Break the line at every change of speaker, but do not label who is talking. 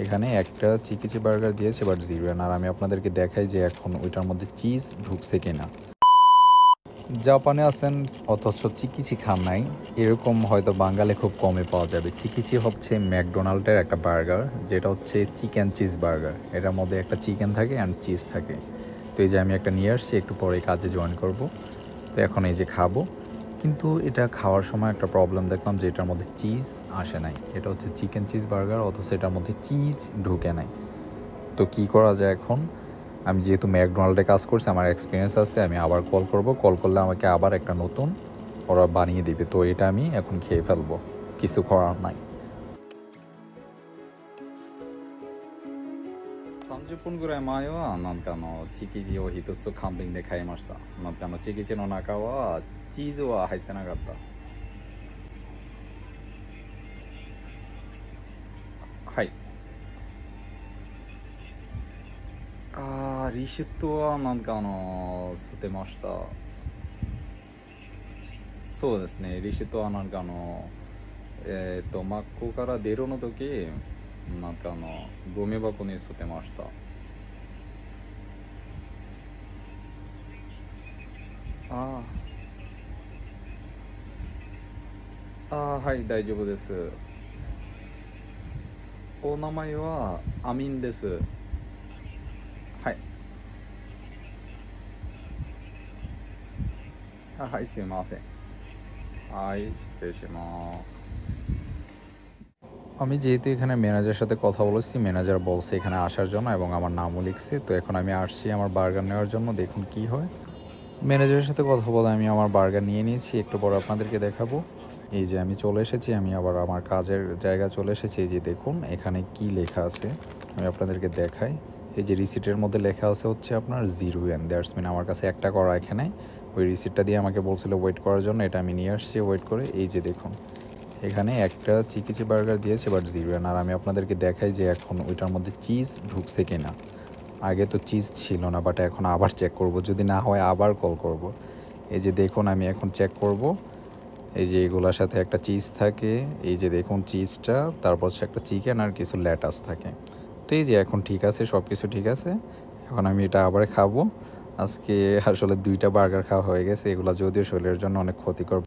এখানে একটা চিকিচি বার্গার দিয়েছে বাট 0 এন। আর আমি আপনাদেরকে দেখাই যে এখন ওইটার মধ্যে চিজ ঢুকছে কিনা। জাপানে আছেন অথচ চিকিচি খান নাই, এরকম হয়তো বাঙালি খুব কমে পাওয়া যাবে। চিকিচি হচ্ছে ম্যাকডোনাল্ডের একটা বার্গার, যেটা হচ্ছে চিকেন চিজ বার্গার। এটার মধ্যে একটা চিকেন থাকে অ্যান্ড চিজ থাকে। তো এই যে আমি একটা নিয়ে আসছি, একটু পরে কাজে জয়েন করব। তো এখন এই যে খাবো, কিন্তু এটা খাওয়ার সময় একটা প্রবলেম দেখলাম যে এটার মধ্যে চিজ আসে নাই। এটা হচ্ছে চিকেন চিজ বার্গার অথচ এটার মধ্যে চিজ ঢুকে নাই। তো কী করা যায় এখন? আমি যেহেতু ম্যাকডোনাল্ডে কাজ করছি, আমার এক্সপিরিয়েন্স আছে, আমি আবার কল করব। কল করলে আমাকে আবার একটা নতুন ওরা বানিয়ে দিবে। তো এটা আমি এখন খেয়ে ফেলবো, কিছু করার নাই। 30分ぐらい前はチキジを一つ完璧で買いました。チキジの中はチーズは入ってなかった。はい。リシュットは捨てました。そうですね、リシュットはマックから出るの時、ゴミ箱に捨てました。はい、大丈夫です。お名前はアミンです。はい。はい、すいません。はい、失礼します。আমি যেহেতু এখানে ম্যানেজারের সাথে কথা বলেছি, ম্যানেজার বলছে এখানে আসার জন্য এবং আমার নামও লিখছে। তো এখন আমি আসছি আমার বার্গার নেওয়ার জন্য, দেখুন কি হয়। ম্যানেজারের সাথে কথা বলে আমি আমার বার্গার নিয়ে নিয়েছি, একটু পরে আপনাদেরকে দেখাবো। এই যে আমি চলে এসেছি, আমি আবার আমার কাজের জায়গা চলে এসেছি। এই যে দেখুন এখানে কি লেখা আছে, আমি আপনাদেরকে দেখাই। এই যে রিসিটের মধ্যে লেখা আছে হচ্ছে আপনার 0 এন। দ্যাটস মিন আমার কাছে একটা করা এখানে। ওই রিসিটটা দিয়ে আমাকে বলছিল ওয়েট করার জন্য, এটা আমি নিয়ে আসছি ওয়েট করে। এই যে দেখুন এখানে একটা চিকিচি বার্গার দিয়েছে বাট 0 এন। আর আমি আপনাদেরকে দেখাই যে এখন ওইটার মধ্যে চিজ ঢুকছে কিনা। আগে তো চিজ ছিল না, বাট এখন আবার চেক করব, যদি না হয় আবার কল করব। এই যে দেখুন আমি এখন চেক করব। এই যে এগুলোর সাথে একটা চিজ থাকে, এই যে দেখুন চিজটা, তারপর হচ্ছে একটা চিকেন আর কিছু লেটাস থাকে। তো এই যে এখন ঠিক আছে, সব কিছু ঠিক আছে। এখন আমি এটা আবার খাবো। আজকে আসলে 2টা বার্গার খাওয়া হয়ে গেছে, এগুলো যদিও শরীরের জন্য অনেক ক্ষতিকর।